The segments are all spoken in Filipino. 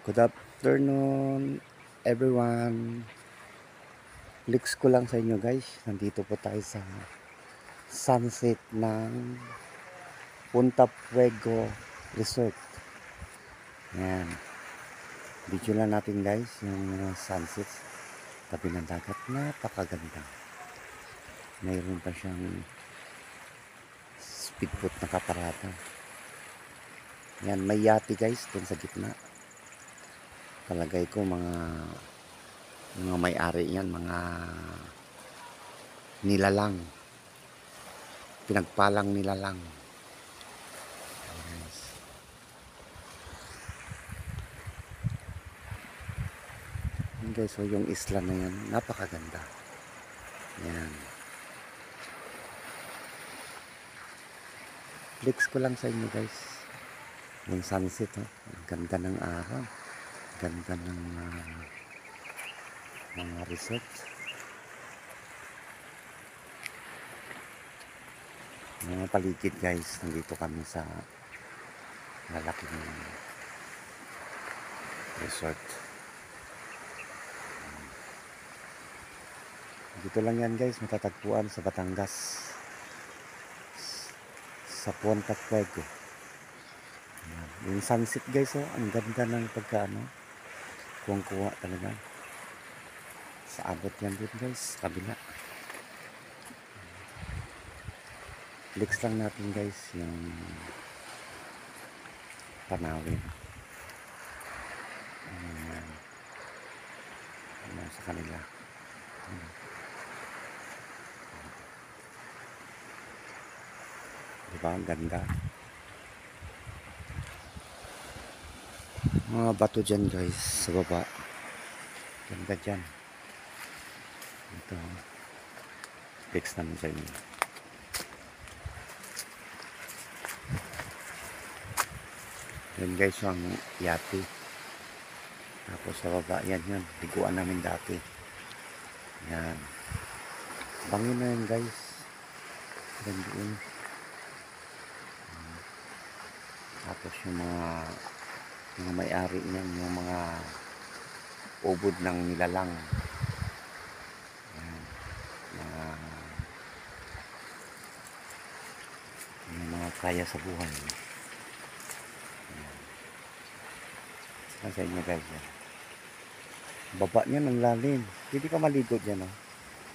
Good afternoon, everyone. Flex ko lang sa inyo guys. Nandito po tayo sa sunset ng Punta Fuego Resort. Yan. Video lang natin guys yung sunset tabi ng dagat. Napakaganda. Mayroon pa siyang speedboat na kaparada. Yan, may yate guys dun sa gitna. Palagay ko mga may-ari yan, mga nilalang, pinagpalang nilalang. Yes. Yan guys, so yung isla na yan, napakaganda. Yan. Flex ko lang sa inyo guys. Yung sunset, oh. Ganda ng araw. Ganda ng mga resort. Mga paligid guys, nandito kami sa lalaking resort. Dito lang yan guys, matatagpuan sa Batangas, sa Punta Fuego. Yung sunset guys, oh, ang ganda ng pagkaano, kuwang-kuwa talaga. Sa abot yan dito guys, kabila. Flex lang natin guys yung tanawin. Ayan sa kanila. Diba ang ganda? Mga bato dyan guys sa baba. Ganda dyan. Ito. Flex naman sa inyo. Yan guys ang yate. Tapos sa baba yan yun. Liguan namin dati. Yan. Bangin na yan guys. Yan doon. Tapos yung mga may-ari niyan, yung mga ubod ng nilalang. Yan. Yung mga kaya sa buhay. Yan. Sa inyo guys. Yan. Baba niyan ang lalim. Hindi ka maligo dyan. Oh.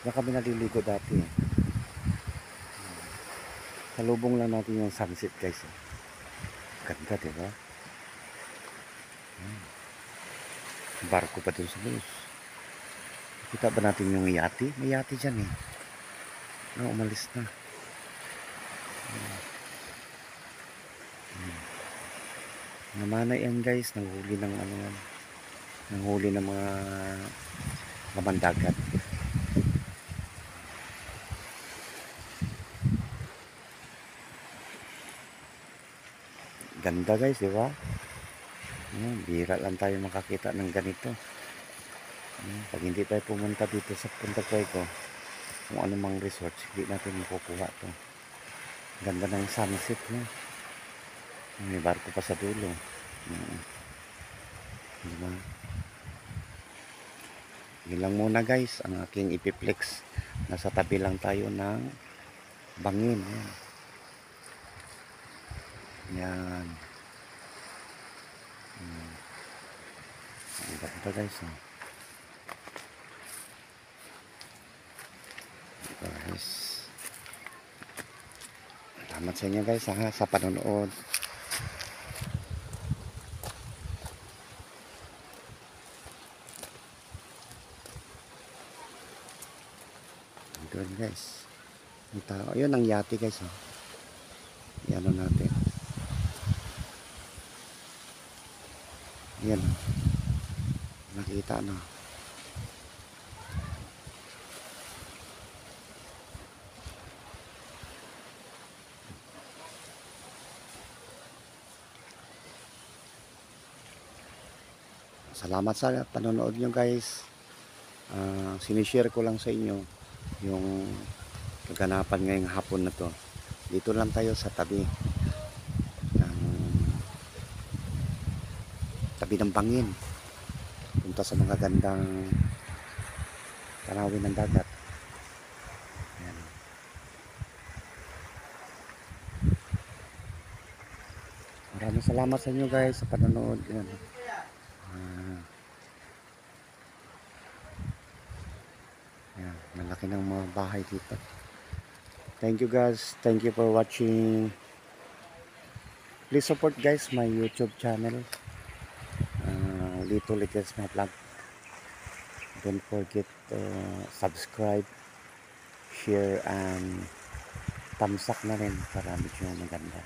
Diyan kami naliligo dati. Salubong lang natin yung sunset guys. Oh. Ganda diba? Barko pa dun sa luz. Kita ba natin yung yate? May yate dyan eh. Umalis na. Namana yan guys. Nanghuli ng ano yan. Nanghuli ng mga laman dagat. Ganda guys, di ba? Bira lang tayo makakita ng ganito. Pag hindi tayo pumunta dito sa Punta Fuego, kung anumang resort, hindi natin makukuha to. Ganda ng sunset niya. May barko pa sa dulo. Diba? Yun lang muna guys, ang aking ipiplex. Nasa tabi lang tayo ng bangin. Yan. Ang ganda guys. Guys. Salamat sa inyo guys sa panonood. Doon guys. Ang tao. Ayun ang yate guys. Yan natin. Yan. Nakita na. Salamat sa panonood nyo guys. Sinishare ko lang sa inyo yung kaganapan ngayong hapon na to. Dito lang tayo sa tabi ng tabi ng bangin. Punta sa mga gandang tanawin ng dagat. Ayan. Maraming salamat sa inyo guys sa panonood. Ayan. Ayan. Malaki ng mga bahay dito. Thank you guys. Thank you for watching. Please support guys my YouTube channel. Little Littles My Vlog. Don't forget to subscribe, share, and thumbs up na rin para medyo maganda.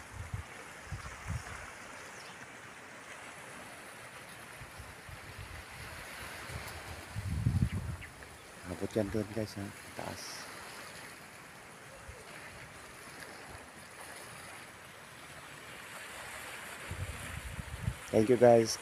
Abot yan doon guys ha, taas. Thank you guys.